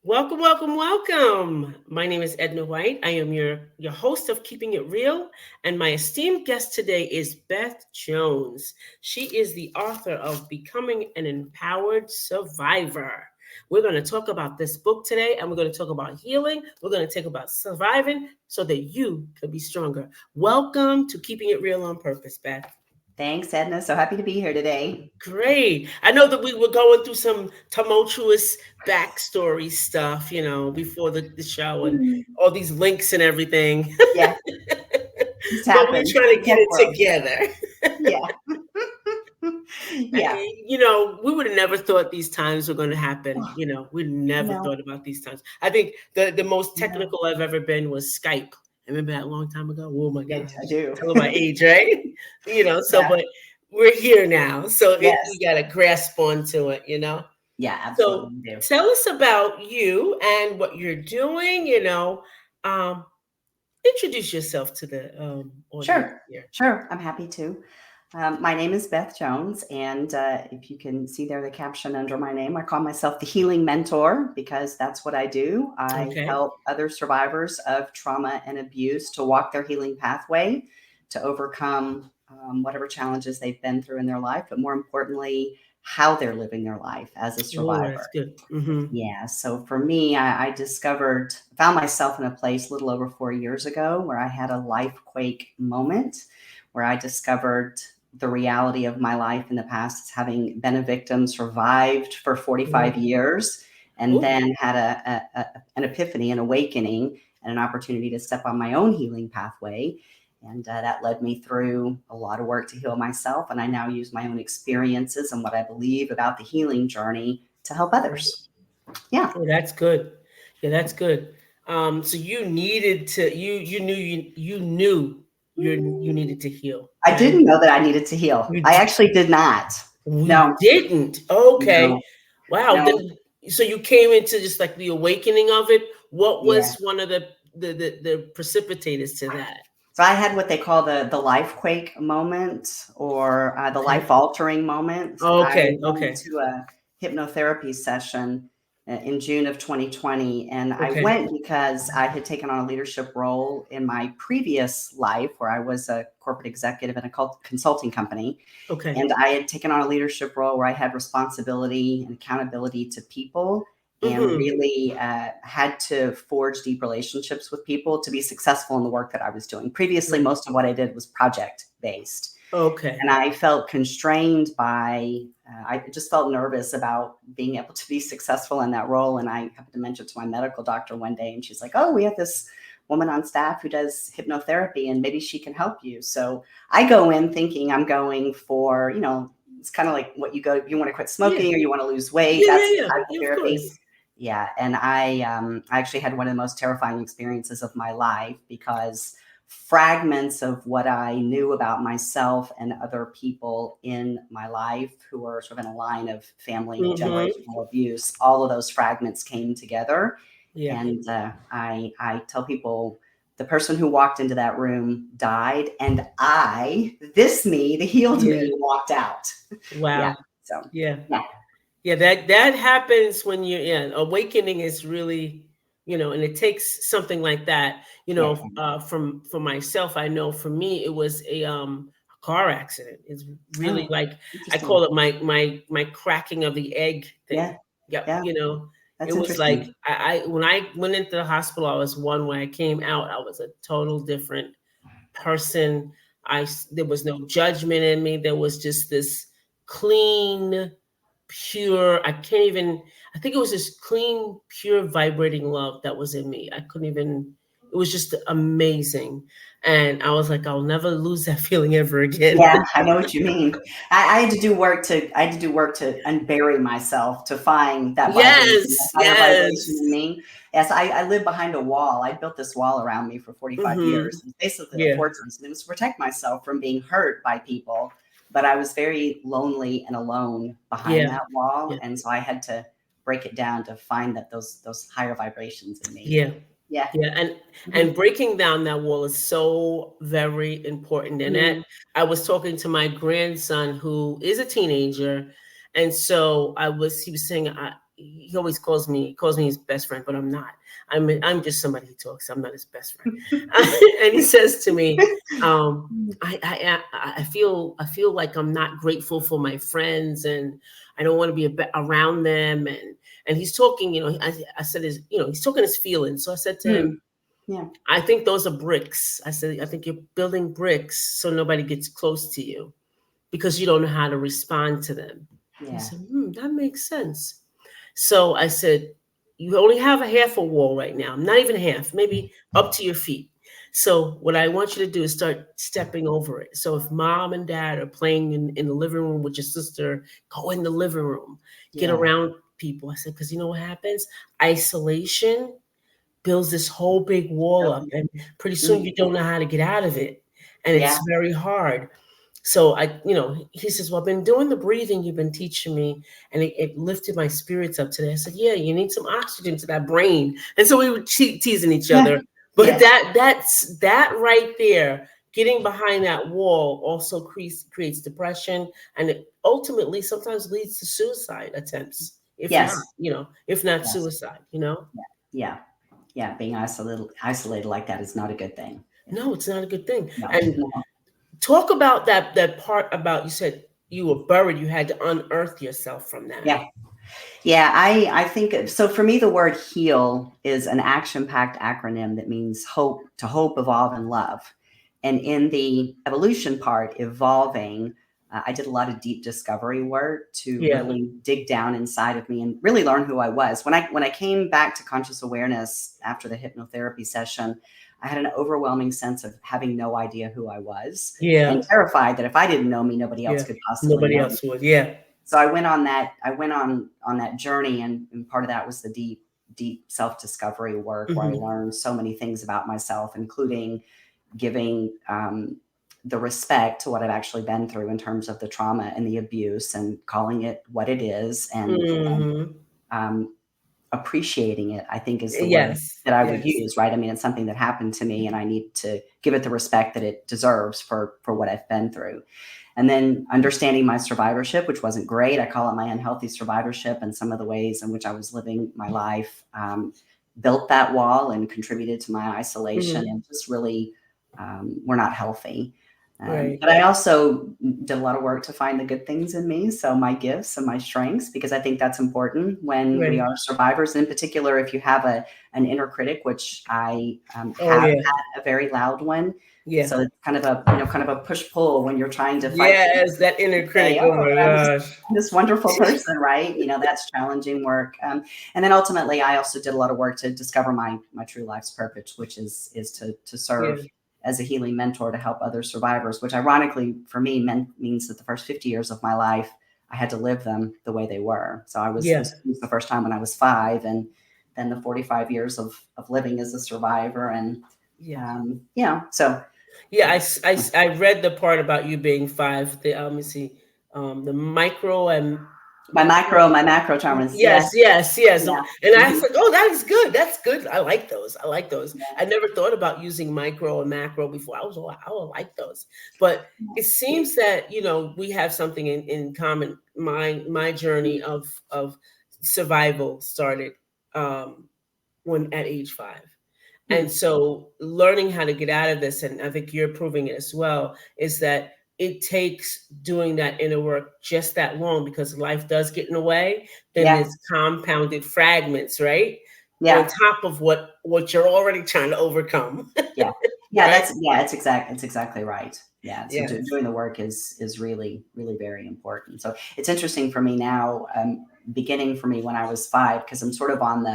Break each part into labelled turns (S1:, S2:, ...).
S1: Welcome, welcome, welcome. My name is Edna White. I am your host of Keeping It Real, and my esteemed guest today is Beth Jones. She is the author of Becoming an Empowered Survivor. We're going to talk about this book today, and we're going to talk about healing. We're going to talk about surviving so that you can be stronger. Welcome to Keeping It Real on Purpose, Beth.
S2: Thanks, Edna. So happy to be here today.
S1: Great. I know that we were going through some tumultuous backstory stuff, before the show and
S2: Mm.
S1: all these links and everything.
S2: Yeah, this
S1: But we're
S2: happens.
S1: trying to get
S2: Tech
S1: it
S2: world.
S1: together.
S2: Yeah. Yeah.
S1: We would have never thought these times were going to happen. We never
S2: No,
S1: thought about these times. I think the most
S2: no.
S1: technical I've ever been was Skype. Remember that a long time ago? Oh my
S2: Yes, I
S1: gosh.
S2: do.
S1: Tell my age, right?
S2: Yeah.
S1: But we're here now. So we
S2: Yes.
S1: got to grasp onto it.
S2: Yeah,
S1: So
S2: absolutely do.
S1: tell us about you and what you're doing. Um, Introduce yourself to the audience
S2: Sure.
S1: here.
S2: Sure. I'm happy to. My name is Beth Jones, and if you can see there the caption under my name, I call myself the Healing Mentor because that's what I do. I
S1: Okay.
S2: help other survivors of trauma and abuse to walk their healing pathway to overcome whatever challenges they've been through in their life, but more importantly, how they're living their life as a
S1: Oh,
S2: survivor.
S1: that's good. Mm-hmm.
S2: Yeah, so for me, I found myself in a place a little over 4 years ago where I had a life quake moment where I discovered the reality of my life in the past as having been a victim, survived for 45 years, and
S1: Oh,
S2: then had an epiphany, an awakening, and an opportunity to step on my own healing pathway. And that led me through a lot of work to heal myself. And I now use my own experiences and what I believe about the healing journey to help others. Yeah.
S1: oh, that's good. Yeah, that's good. So you needed to you needed to heal,
S2: I
S1: right?
S2: didn't know that I needed to heal.
S1: You
S2: I
S1: did,
S2: actually did not.
S1: you
S2: No,
S1: didn't. Okay.
S2: no,
S1: Wow.
S2: no.
S1: So you came into just like the awakening of it. What
S2: Yeah.
S1: was one of the precipitators to that?
S2: So I had what they call the life quake moment or the
S1: Okay.
S2: life altering moment. I
S1: Okay.
S2: went
S1: Okay.
S2: to a hypnotherapy session in June of 2020. And I
S1: Okay.
S2: went because I had taken on a leadership role in my previous life where I was a corporate executive in a consulting company.
S1: Okay.
S2: And I had taken on a leadership role where I had responsibility and accountability to people and
S1: Mm-hmm.
S2: really had to forge deep relationships with people to be successful in the work that I was doing. Previously,
S1: Right.
S2: most of what I did was project based.
S1: Okay.
S2: And I felt constrained by, I just felt nervous about being able to be successful in that role. And I happened to mention to my medical doctor one day, and she's like, "Oh, we have this woman on staff who does hypnotherapy, and maybe she can help you." So I go in thinking I'm going for, it's kind of like what you go, if you want to quit
S1: Yeah.
S2: smoking or you want to lose weight,
S1: Yeah.
S2: that's
S1: Yeah.
S2: the
S1: Yeah.
S2: type of
S1: Yeah. Of
S2: therapy.
S1: course.
S2: Yeah, and I actually had one of the most terrifying experiences of my life because fragments of what I knew about myself and other people in my life who were sort of in a line of family
S1: Mm-hmm.
S2: generational abuse, all of those fragments came together.
S1: Yeah.
S2: And I tell people the person who walked into that room died, and this me, the healed
S1: Yeah.
S2: me, walked out. Yeah.
S1: Wow.
S2: So
S1: Yeah.
S2: yeah,
S1: Yeah, that happens when awakening is really, and it takes something like that,
S2: yeah,
S1: from for myself. I know for me it was a car accident. It's really
S2: oh,
S1: like I
S2: interesting.
S1: call it my cracking of the egg thing.
S2: Yeah,
S1: Yep,
S2: yeah,
S1: it
S2: that's
S1: was like
S2: interesting.
S1: I when I went into the hospital, I was one. When I came out, I was a total different person. There was no judgment in me. There was just this clean, pure. I think it was this clean, pure, vibrating love that was in me. I couldn't even. It was just amazing, and I was like, I'll never lose that feeling ever again.
S2: Yeah, I know what you mean. I had to do work to unbury myself to find that
S1: Yes,
S2: higher vibration in
S1: yes.
S2: me. Yes, I live behind a wall. I built this wall around me for 45
S1: Hmm.
S2: years. It's basically a
S1: Yeah,
S2: fortress, and it was to protect myself from being hurt by people. But I was very lonely and alone behind
S1: yeah,
S2: that wall,
S1: yeah,
S2: and so I had to break it down to find those higher vibrations in me.
S1: yeah.
S2: Yeah.
S1: Yeah, and
S2: Mhm.
S1: and breaking down that wall is so very important. And that
S2: Mhm.
S1: I was talking to my grandson who is a teenager, and so he was saying, he always calls me his best friend, but I'm not. I'm just somebody he talks. I'm not his best friend. And he says to me, I feel like I'm not grateful for my friends, and I don't want to be around them. And he's talking, I said he's talking his feelings. So I said to him,
S2: Mm, yeah.
S1: I think those are bricks. I said, I think you're building bricks so nobody gets close to you because you don't know how to respond to them. He
S2: Yeah.
S1: said, that makes sense. So I said, you only have a half a wall right now, not even half, maybe up to your feet. So what I want you to do is start stepping over it. So if mom and dad are playing in the living room with your sister, go in the living room, get
S2: Yeah.
S1: around people. I said, because you know what happens? Isolation builds this whole big wall up, and pretty soon
S2: Mm,
S1: you don't know how to get out of it, and
S2: yeah.
S1: it's very hard. So he says, well, I've been doing the breathing you've been teaching me, and it lifted my spirits up today. I said, yeah, you need some oxygen to that brain. And so we were teasing each other. But
S2: Yes.
S1: that right there, getting behind that wall also creates depression, and it ultimately sometimes leads to suicide attempts,
S2: Yes.
S1: if not
S2: Yes.
S1: suicide.
S2: Yeah. Yeah. Being isolated like that is not a good thing. Yeah.
S1: No, it's not a good thing.
S2: No.
S1: And
S2: No.
S1: talk about that part about, you said you were buried, you had to unearth yourself from that.
S2: Yeah. Yeah, I think so. For me, the word heal is an action packed acronym that means hope, evolve, and love. And in the evolution part, evolving, I did a lot of deep discovery work to
S1: Yeah.
S2: really dig down inside of me and really learn who I was. When I came back to conscious awareness after the hypnotherapy session, I had an overwhelming sense of having no idea who I was and
S1: Yeah.
S2: terrified that if I didn't know me, nobody else
S1: Yeah.
S2: could possibly
S1: Nobody
S2: know me.
S1: else would. Yeah.
S2: So I went on that journey, and part of that was the deep self-discovery work where I
S1: Hmm.
S2: learned so many things about myself, including giving the respect to what I've actually been through in terms of the trauma and the abuse, and calling it what it is, and
S1: Hmm.
S2: um, appreciating it, I think, is the word
S1: Yes.
S2: that I would
S1: Yes.
S2: use, right? I mean, it's something that happened to me, and I need to give it the respect that it deserves for what I've been through. And then understanding my survivorship, which wasn't great. I call it my unhealthy survivorship, and some of the ways in which I was living my life built that wall and contributed to my isolation,
S1: Hmm.
S2: and just really were not healthy.
S1: Right.
S2: But I also did a lot of work to find the good things in me. So my gifts and my strengths, because I think that's important when we
S1: Right.
S2: are survivors. In particular, if you have an inner critic, which I
S1: Oh
S2: have
S1: yeah.
S2: had a very loud one.
S1: Yeah.
S2: So it's kind of a push pull when you're trying to fight
S1: Yes. That inner
S2: say,
S1: critic. Oh
S2: oh,
S1: my
S2: I'm
S1: gosh.
S2: this wonderful person, right? That's challenging work. And then ultimately, I also did a lot of work to discover my true life's purpose, which is to serve
S1: Yeah.
S2: as a healing mentor to help other survivors, which ironically for me means that the first 50 years of my life, I had to live them the way they were. So it
S1: Yeah.
S2: was the first time when I was 5, and then the 45 years of living as a survivor. And,
S1: Yeah.
S2: so
S1: Yeah. I read the part about you being 5. Let me see. The micro and macro.
S2: my macro traumas. Yes.
S1: Yes, yes, yes.
S2: Yeah.
S1: And I
S2: Mhm.
S1: said, oh, that is good. That's good. I like those. I like those.
S2: Yeah.
S1: I never thought about using micro and macro before. I was, oh, I would like those. But it seems that, we have something in common. My journey of survival started um, when at age 5. And
S2: Hmm.
S1: so learning how to get out of this, and I think you're proving it as well, is that it takes doing that inner work just that long, because life does get in the way. Then
S2: Yeah.
S1: there's compounded fragments, right? On
S2: Yeah.
S1: top of what you're already trying to overcome.
S2: Yeah. Yeah.
S1: Right?
S2: It's exactly right. Yeah. So
S1: Yes.
S2: doing the work is really, really very important. So it's interesting for me now, beginning for me when I was 5, because I'm sort of on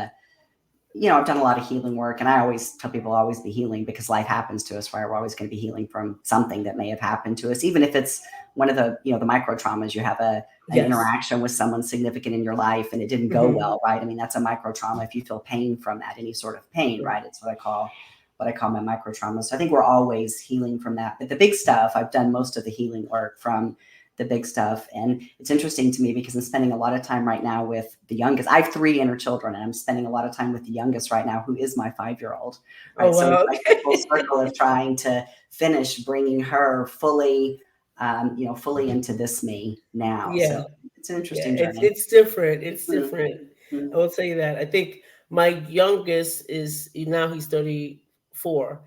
S2: I've done a lot of healing work, and I always tell people always be healing, because life happens to us, right? We're always going to be healing from something that may have happened to us, even if it's one of the micro traumas. You have an
S1: Yes.
S2: interaction with someone significant in your life and it didn't go
S1: Hmm.
S2: well, right? I mean, that's a micro trauma. If you feel pain from that, any sort of pain, right? It's what I call my micro trauma. So I think we're always healing from that. But the big stuff, I've done most of the healing work from the big stuff. And it's interesting to me because I'm spending a lot of time right now with the youngest. I have 3 inner children, and I'm spending a lot of time with the youngest right now, who is my 5-year-old,
S1: Oh
S2: right? So it's
S1: wow.
S2: like the full circle of trying to finish bringing her fully into this me now.
S1: Yeah.
S2: So it's an
S1: Yeah.
S2: interesting
S1: It's
S2: journey.
S1: it's different. It's
S2: Mhm.
S1: different. I will tell you that. I think my youngest is now he's 34.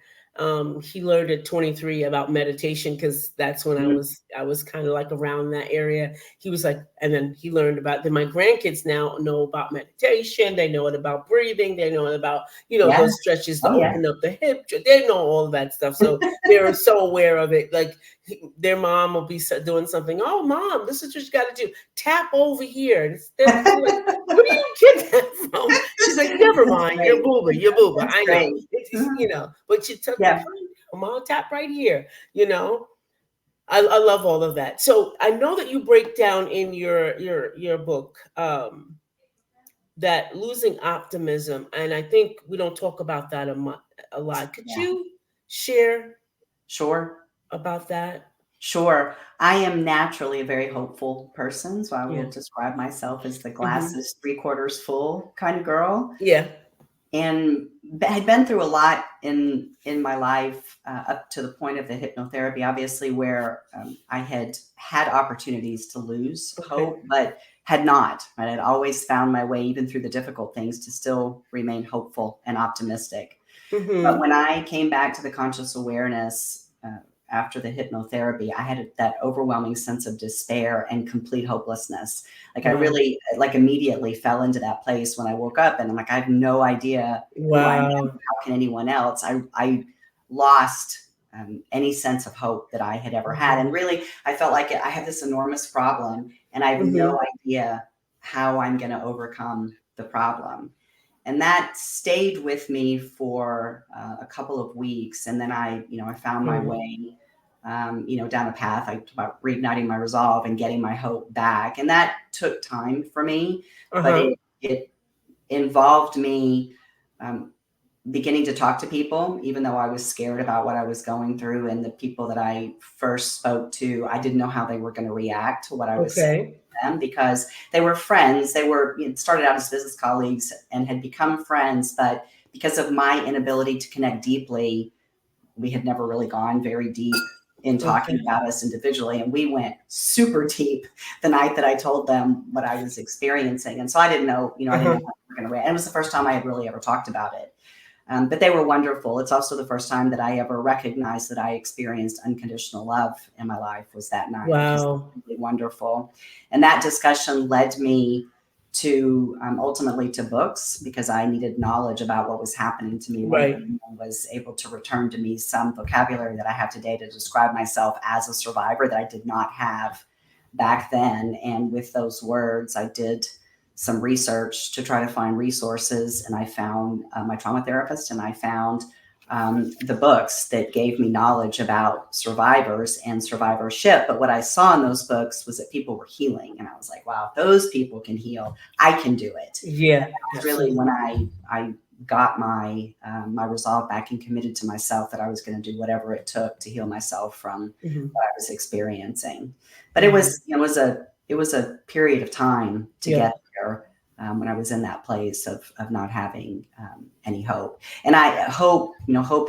S1: He learned at 23 about meditation because that's when
S2: Mm.
S1: I was kind of like around that area. He was like, and then he learned about. Then my grandkids now know about meditation. They know it about breathing. They know it about
S2: Yeah.
S1: those stretches to
S2: Oh, yeah.
S1: open up the hip. They know all of that stuff. So they're so aware of it. Like their mom will be doing something. Oh, mom, this is what you got to do. Tap over here. And they're like, where do you get that from? She's like, never
S2: That's
S1: mind, you're
S2: great.
S1: booba, you're booba.
S2: That's
S1: I know.
S2: great.
S1: It's
S2: Mhm.
S1: but you took
S2: Yeah.
S1: mom, tap right here, you know. I love all of that. So I know that you break down in your book that losing optimism, and I think we don't talk about that a lot. Could
S2: Yeah.
S1: you share
S2: Sure.
S1: about that?
S2: Sure. I am naturally a very hopeful person, so I
S1: Yeah.
S2: will describe myself as the glass
S1: Hmm.
S2: is three quarters full kind of girl.
S1: Yeah.
S2: And had been through a lot in my life up to the point of the hypnotherapy, obviously, where I had had opportunities to lose
S1: Okay.
S2: hope, but had not. I had always found my way, even through the difficult things, to still remain hopeful and optimistic. But
S1: Hmm.
S2: when I came back to the conscious awareness after the hypnotherapy, I had that overwhelming sense of despair and complete hopelessness. Like I
S1: Wow.
S2: really, like immediately fell into that place when I woke up, and I'm like, I have no idea who I am.
S1: Wow.
S2: How can anyone else? I lost any sense of hope that I had ever had,
S1: Hmm.
S2: and really, I felt like I have this enormous problem, and I have no
S1: Hmm.
S2: idea how I'm going to overcome the problem. And that stayed with me for a couple of weeks, and then I found my
S1: Hmm.
S2: way, down a path about reigniting my resolve and getting my hope back, and that took time for me, but
S1: Uh-huh.
S2: it involved me um, beginning to talk to people, even though I was scared about what I was going through. And the people that I first spoke to, I didn't know how they were going to react to what I was saying
S1: Okay.
S2: to them, because they were friends. They were started out as business colleagues and had become friends. But because of my inability to connect deeply, we had never really gone very deep in talking
S1: Okay.
S2: about us individually. And we went super deep the night that I told them what I was experiencing. And so I didn't know, I didn't know
S1: Uh-huh.
S2: how they were going to react. And it was the first time I had really ever talked about it. But they were wonderful. It's also the first time that I ever recognized that I experienced unconditional love in my life, was that night, which is
S1: Wow.
S2: really wonderful. And that discussion led me to ultimately to books, because I needed knowledge about what was happening to me. One of
S1: Right.
S2: them was able to return to me some vocabulary that I have today to describe myself as a survivor that I did not have back then. And with those words, I did some research to try to find resources, and I found my trauma therapist, and I found the books that gave me knowledge about survivors and survivorship. But what I saw in those books was that people were healing, and I was like, wow, if those people can heal, I can do it.
S1: Yeah,
S2: And that's really
S1: absolutely.
S2: when I got my resolve back and committed to myself that I was going to do whatever it took to heal myself from
S1: Hmm.
S2: what I was experiencing. But it
S1: Hmm.
S2: was it was a period of time to
S1: Yeah.
S2: get there, when I was in that place of not having any hope. And I hope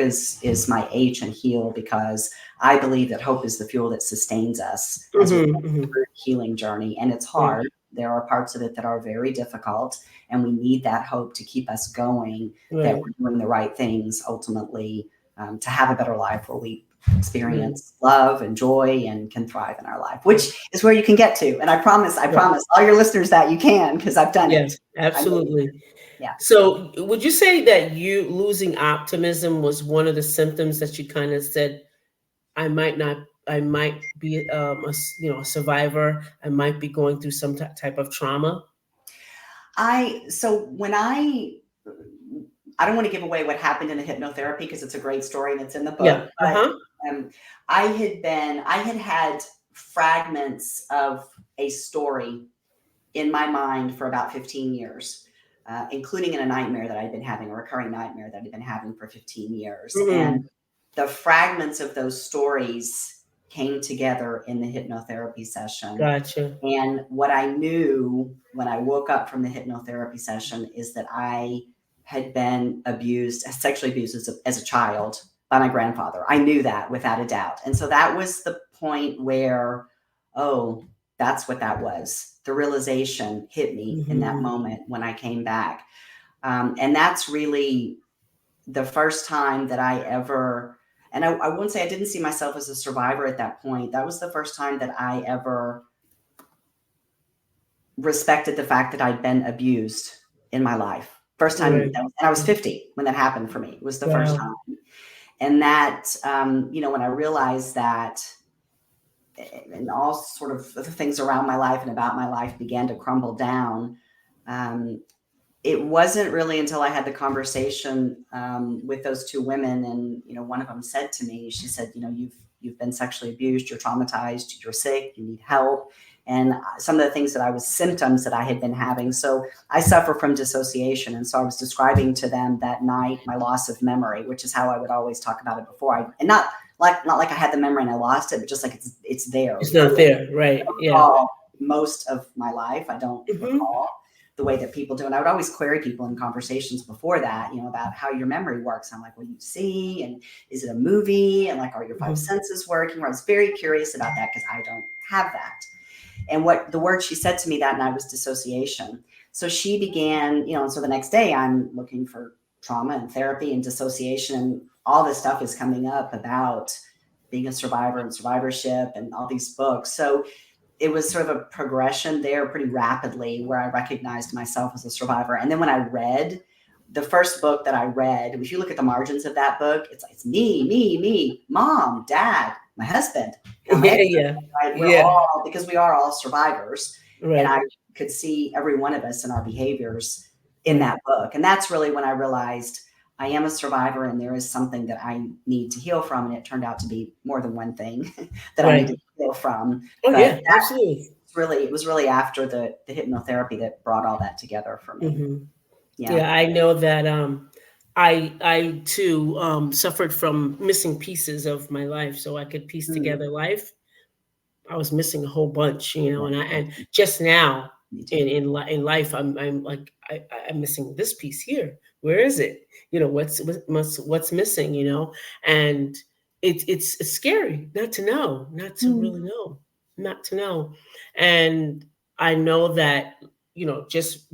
S2: is my H in heal, because I believe that hope is the fuel that sustains us as we're
S1: Hmm.
S2: going
S1: Hmm.
S2: through the healing journey. And it's
S1: Yeah.
S2: hard. There are parts of it that are very difficult, and we need that hope to keep us going, that
S1: Right.
S2: we're doing the right things ultimately, to have a better life where we
S1: Right.
S2: experience love and joy and can thrive in our life, which is where you can get to. And I
S1: Right.
S2: promise all your listeners that you can, because I've done
S1: Yeah,
S2: it. I know you
S1: absolutely.
S2: can. Yeah.
S1: So, would you say that you losing optimism was one of the symptoms that you kind of said, I might not, I might be a survivor. I might be going through some type of trauma.
S2: So when I don't want to give away what happened in the hypnotherapy, because it's a great story and it's in the
S1: Yeah.
S2: book,
S1: Uh
S2: but
S1: huh.
S2: um, I had had fragments of a story in my mind for about 15 years, including in a nightmare that I'd been having, a recurring nightmare that I'd been having for 15 years. And
S1: Hmm.
S2: the fragments of those stories came together in the hypnotherapy session.
S1: Gotcha.
S2: And what I knew when I woke up from the hypnotherapy session is that I had been sexually abused as a child by my grandfather. I knew that without a doubt. And so that was the point where, oh, that's what that was. The realization hit me in that
S1: Mm-hmm.
S2: moment when I came back. And that's really the first time that I ever, and I wouldn't say I didn't see myself as a survivor at that point. That was the first time that I ever respected the fact that I'd been abused in my life. First time,
S1: Right.
S2: and I was 50 when that happened for me. It was the first
S1: Wow.
S2: time. And that, when I realized that, and all sort of the things around my life and about my life began to crumble down, um, it wasn't really until I had the conversation with those two women, and one of them said to me, she said, you've been sexually abused, you're traumatized, you're sick, you need help, and some of the things that I was symptoms that I had been having. So I suffer from dissociation, and so I was describing to them that night my loss of memory, which is how I would always talk about it before. And not like I had the memory and I lost it, but just like it's there.
S1: It's
S2: I
S1: not
S2: don't
S1: there. Right. Yeah.
S2: recall most of my life. I don't
S1: Mm-hmm.
S2: recall the way that people do. And I would always query people in conversations before that, about how your memory works. I'm like, what do you see? And is it a movie? And like, are your five
S1: Mm-hmm.
S2: senses working? I was very curious about that because I don't have that. And what the word she said to me that night was dissociation. So she began, and so the next day I'm looking for trauma and therapy and dissociation. And all this stuff is coming up about being a survivor and survivorship and all these books. So it was sort of a progression there pretty rapidly where I recognized myself as a survivor. And then when I read the first book that I read, if you look at the margins of that book, it's me, mom, dad, my husband, my
S1: Yeah.
S2: ex,
S1: Yeah.
S2: right? We're
S1: Yeah.
S2: all, because we are all survivors. And I
S1: Right.
S2: could see every one of us in our behaviors in
S1: Right.
S2: that book. And that's really when I realized I am a survivor and there is something that I need to heal from. And it turned out to be more than one thing that I needed
S1: Right.
S2: to heal from.
S1: Oh
S2: But
S1: yeah. Absolutely.
S2: it was really after the hypnotherapy that brought all that together for me.
S1: Mm-hmm.
S2: Yeah.
S1: Yeah. I know that. I too suffered from missing pieces of my life, so I could piece
S2: Mm.
S1: together life. I was missing a whole bunch,
S2: Yeah.
S1: and just now
S2: Me too.
S1: in life, I'm like I'm missing this piece here. Where is it? What's missing? And it's scary not to know, not to really
S2: Mm.
S1: know, not to know, and I know that just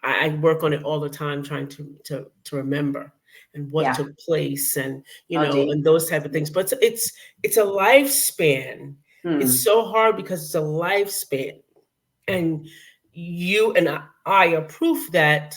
S1: I work on it all the time, trying to remember and what
S2: Yeah.
S1: took place, and
S2: Oh, deep.
S1: and those type of things. But it's a lifespan. It's
S2: Hmm.
S1: so hard because it's a lifespan. And you and I are proof that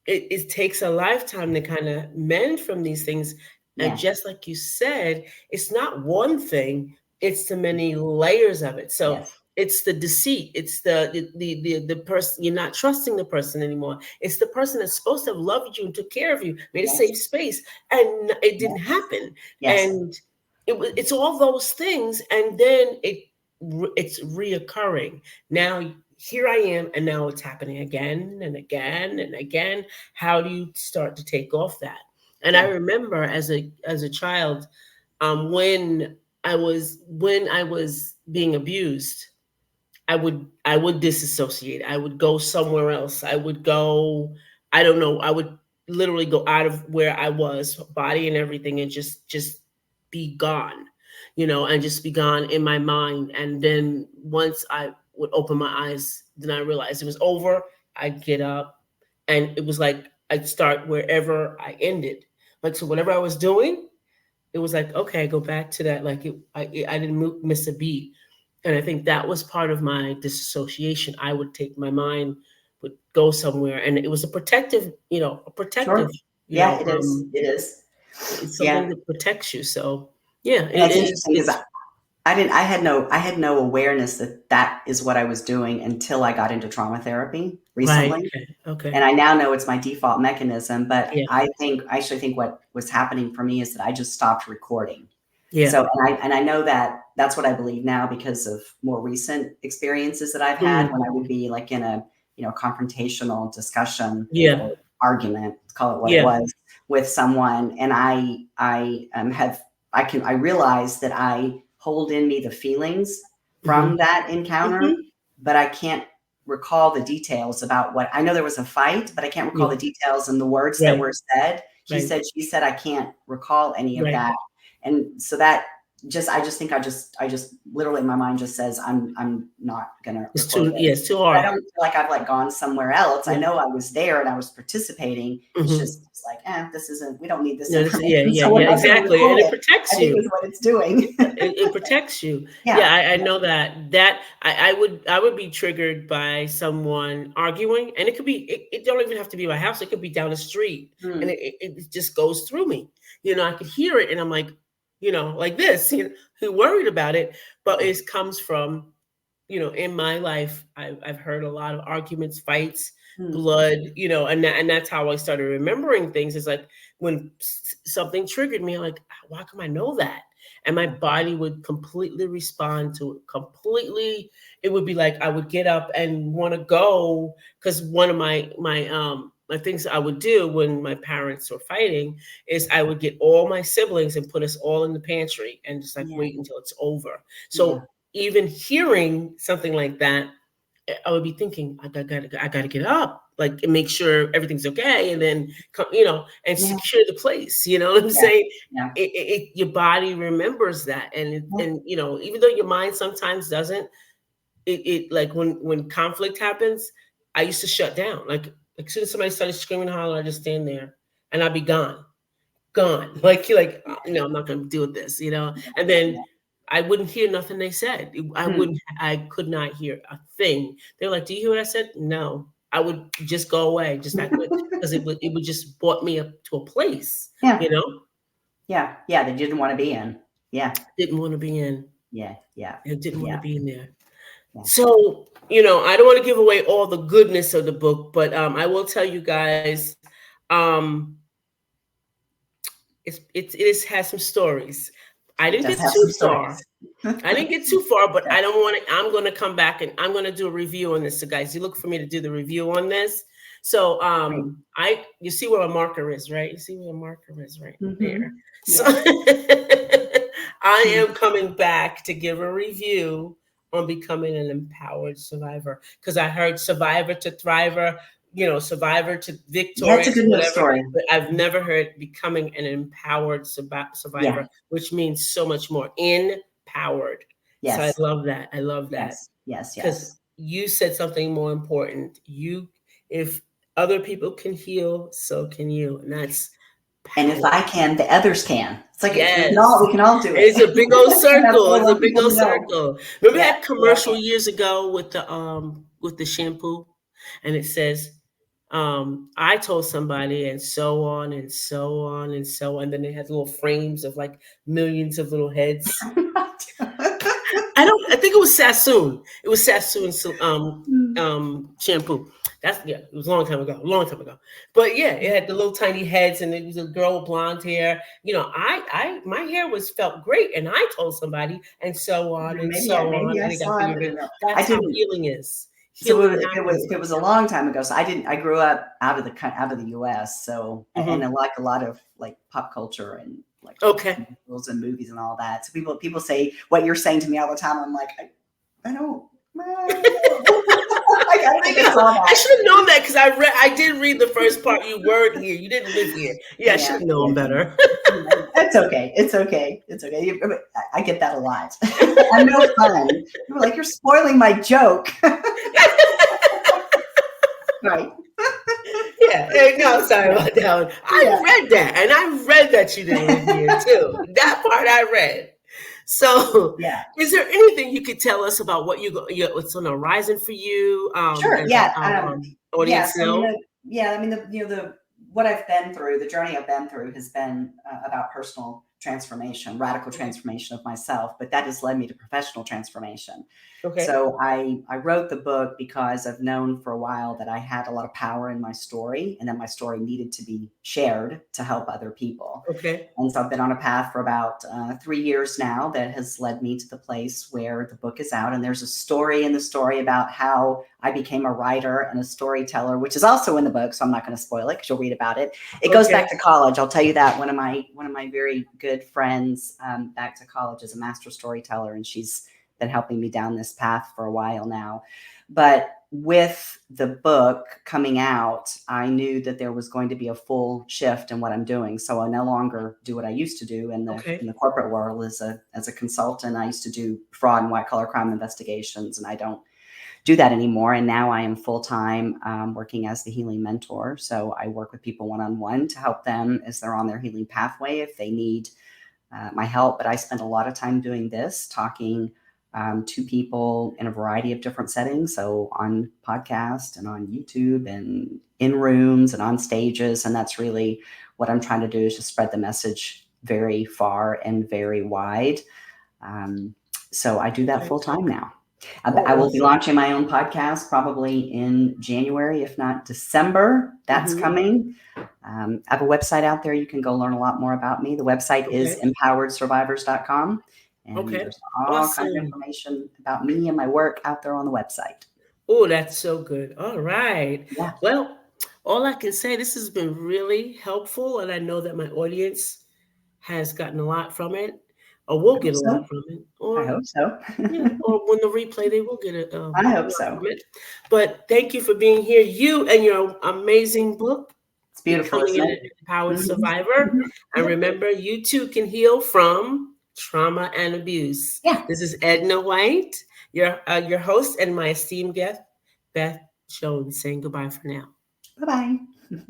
S1: it takes a lifetime to kind of mend from these things. And
S2: Yeah.
S1: just like you said, it's not one thing, it's the many layers of it. So
S2: Yes.
S1: it's the deceit, it's the person, you're not trusting the person anymore. It's the person that's supposed to have loved you and took care of you, made a
S2: Yes.
S1: safe space, and it didn't
S2: Yes.
S1: happen.
S2: Yes.
S1: And it's all those things, and then it's reoccurring. Now here I am, and now it's happening again and again and again. How do you start to take off that? And I
S2: Yeah.
S1: remember as a child, when I was being abused, I would disassociate. I would go somewhere else. I would go, I don't know, I would literally go out of where I was, body and everything, and just be gone, and just be gone in my mind. And then once I would open my eyes, then I realized it was over. I'd get up, and it was like I'd start wherever I ended. Like, so whatever I was doing, it was like, okay, go back to that. Like I didn't miss a beat. And I think that was part of my disassociation. I would take my mind, would go somewhere, and it was a protective, a protective,
S2: Sure. Yeah, it is. It is.
S1: it's
S2: Yeah.
S1: something that protects you. So yeah,
S2: And
S1: and
S2: it's interesting because
S1: it's
S2: I had no awareness that that is what I was doing until I got into trauma therapy
S1: right.
S2: recently.
S1: Okay. Okay.
S2: And I now know it's my default mechanism, but
S1: Yeah.
S2: I actually think what was happening for me is that I just stopped recording.
S1: Yeah.
S2: So, and I know that that's what I believe now because of more recent experiences that I've had
S1: Mm.
S2: when I would be like in a, confrontational discussion
S1: Yeah.
S2: or argument, call it what it
S1: Yeah.
S2: was, with someone. And I realize that I hold in me the feelings
S1: Hmm.
S2: from that encounter,
S1: Hmm.
S2: but I can't recall the details about what I know. There was a fight, but I can't recall
S1: Yeah.
S2: the details and the words that
S1: Right.
S2: were said. He
S1: Right.
S2: said, she said, I can't recall any of
S1: Right.
S2: that. And so that I just think I just literally my mind just says I'm not gonna
S1: It's
S2: record
S1: too, yeah,
S2: this.
S1: it's too
S2: But I
S1: hard.
S2: don't feel like I've like gone somewhere else. I
S1: Yeah.
S2: know I was there and I was participating. It's
S1: Hmm.
S2: just it's like, this isn't, we don't need this
S1: No, this, yeah,
S2: information,
S1: yeah,
S2: so we're
S1: yeah,
S2: not gonna
S1: exactly. And
S2: record
S1: it
S2: it.
S1: protects
S2: I think
S1: you.
S2: is what it's doing.
S1: It protects you.
S2: Yeah.
S1: Yeah, I
S2: Yeah.
S1: know that. I would be triggered by someone arguing, and it could be, it don't even have to be my house. It could be down the street, and
S2: Mm,
S1: it just goes through me. I could hear it, and I'm like, like this, who worried about it, but
S2: yeah.
S1: it comes from, in my life, I've heard a lot of arguments, fights,
S2: Mm,
S1: blood, and that's how I started remembering things. It's like when something triggered me, I'm like, why come I know that? And my
S2: yeah.
S1: body would completely respond to it. Completely, it would be like I would get up and want to go, because one of my things I would do when my parents were fighting is I would get all my siblings and put us all in the pantry and just like
S2: Yeah.
S1: wait until it's over.
S2: Yeah.
S1: So even hearing something like that, I would be thinking, I gotta get up, like, and make sure everything's okay, and then come, and
S2: Yeah.
S1: secure the place. You know what I'm
S2: Yeah.
S1: saying?
S2: Yeah.
S1: Your body remembers that,
S2: Yeah.
S1: and even though your mind sometimes doesn't, it like when conflict happens, I used to shut down. Like as soon as somebody started screaming, holler, I just stand there, and I'd be gone. Like you're like, no, I'm not going to deal with this, And then
S2: Yeah.
S1: I wouldn't hear nothing they said.
S2: Mm.
S1: I could not hear a thing. They're like, do you hear what I said? No. I would just go away, just act like, because it would just brought me up to a place,
S2: Yeah. Yeah. Yeah. That you didn't want to be in. Yeah.
S1: didn't want to be in.
S2: Yeah. Yeah.
S1: I didn't want to
S2: Yeah.
S1: be in there.
S2: Yeah.
S1: So, I don't want to give away all the goodness of the book, but I will tell you guys, um, has some stories. I
S2: It
S1: didn't
S2: does
S1: get
S2: have
S1: too
S2: some
S1: far.
S2: stories.
S1: I didn't get too far, but
S2: Yeah.
S1: I don't want to. I'm going to come back and I'm going to do a review on this. So, guys, you look for me to do the review on this. So,
S2: Great.
S1: you see where a marker is, right? You see where a marker is right
S2: Mm-hmm.
S1: there. So,
S2: Yeah.
S1: I
S2: Mm.
S1: am coming back to give a review on becoming an empowered survivor, because I heard survivor to thriver, survivor to
S2: Yeah. It's a
S1: victorious,
S2: good news
S1: whatever.
S2: story.
S1: But I've never heard becoming an empowered
S2: Yeah.
S1: survivor, which means so much more. Empowered. So I
S2: Yes.
S1: love that. I love that,
S2: Yes. Yes.
S1: because
S2: Yes.
S1: you said something more important. If other people can heal, so can you, and that's
S2: And if I
S1: power.
S2: can, the others can. It's like
S1: Yes.
S2: we can all do it.
S1: It's a big old
S2: That's
S1: circle.
S2: what I
S1: It's a
S2: want
S1: big
S2: people
S1: old
S2: to know.
S1: circle. Remember
S2: Yeah.
S1: that
S2: We all
S1: commercial
S2: can.
S1: years ago with the shampoo? And it says, I told somebody, and so on and so on and so on. And then they had little frames of like millions of little heads. I think it was Sassoon. It was Sassoon shampoo. That's, yeah, it was a long time ago. But yeah, it had the little tiny heads, and it was a girl with blonde hair. My hair was felt great, and I told somebody, and so on and
S2: Maybe
S1: so on,
S2: maybe I
S1: and it got
S2: saw it.
S1: bigger.
S2: I don't know. I
S1: That's how
S2: didn't.
S1: healing is.
S2: So
S1: Healing
S2: it was
S1: happens
S2: it
S1: like
S2: was a long time ago. So I didn't. I grew up out of the U.S. So
S1: that.
S2: and I like a lot of like pop culture and like
S1: Okay.
S2: commercials and movies and all that. So people say what you're saying to me all the time. I'm like I don't. I don't
S1: I
S2: think I
S1: know.
S2: saw
S1: I
S2: that.
S1: should have known that, because I did read the first part. You weren't here. You didn't live here. Yeah, I
S2: Yeah,
S1: should have known
S2: yeah,
S1: better.
S2: it's okay. It's okay. It's okay. I get that a lot. I'm no fun. You're like, you're spoiling my joke. Right.
S1: Yeah. Hey, no, sorry
S2: Yeah.
S1: about that one. I
S2: Yeah.
S1: read that, and I read that you didn't live here too. That part I read. So,
S2: Yeah.
S1: is there anything you could tell us about what's on the horizon for you,
S2: Sure.
S1: and let
S2: Yeah.
S1: our
S2: Yeah.
S1: audience
S2: So I mean,
S1: know?
S2: the what I've been through, the journey I've been through has been about personal transformation, radical
S1: Okay.
S2: transformation of myself, but that has led me to professional transformation.
S1: Okay.
S2: So I wrote the book because I've known for a while that I had a lot of power in my story and that my story needed to be shared to help other people.
S1: Okay.
S2: And so I've been on a path for about 3 years now that has led me to the place where the book is out. And there's a story in the story about how I became a writer and a storyteller, which is also in the book. So I'm not going to spoil it because you'll read about it. It goes
S1: Okay.
S2: back to college. I'll tell you that one of my very good friends back to college is a master storyteller, and she's been helping me down this path for a while now. But with the book coming out, I knew that there was going to be a full shift in what I'm doing. So I no longer do what I used to do in
S1: Okay.
S2: the corporate world as a consultant. I used to do fraud and white collar crime investigations, and I don't do that anymore. And now I am full time working as the healing mentor. So I work with people one on one to help them as they're on their healing pathway if they need my help. But I spend a lot of time doing this, talking to people in a variety of different settings. So on podcast and on YouTube and in rooms and on stages. And that's really what I'm trying to do, is just spread the message very far and very wide. Um, so I do that
S1: Okay.
S2: full time now. I
S1: Oh,
S2: will be
S1: awesome.
S2: launching my own podcast probably in January, if not December. That's
S1: Hmm.
S2: coming. I have a website out there. You can go learn a lot more about me. The website is
S1: Okay.
S2: empoweredsurvivors.com. And
S1: Okay.
S2: there's all kinds of
S1: Awesome.
S2: information about me and my work out there on the website.
S1: Oh, that's so good. All right.
S2: Yeah,
S1: Well, all I can say, this has been really helpful, and I know that my audience has gotten a lot from it, or will
S2: I hope
S1: get a lot
S2: so.
S1: from it,
S2: I
S1: or
S2: hope so.
S1: yeah, or when the replay, they will get
S2: I
S1: a
S2: hope
S1: lot
S2: so.
S1: from it. But thank you for being here. You and your amazing book,
S2: It's beautiful,
S1: Becoming
S2: isn't
S1: an
S2: it?
S1: Empowered
S2: Hmm.
S1: Survivor.
S2: Hmm.
S1: And
S2: Yep.
S1: remember, you too can heal from trauma and abuse.
S2: Yeah.
S1: This is Edna White, your host, and my esteemed guest, Beth Jones, saying goodbye for now.
S2: Bye bye.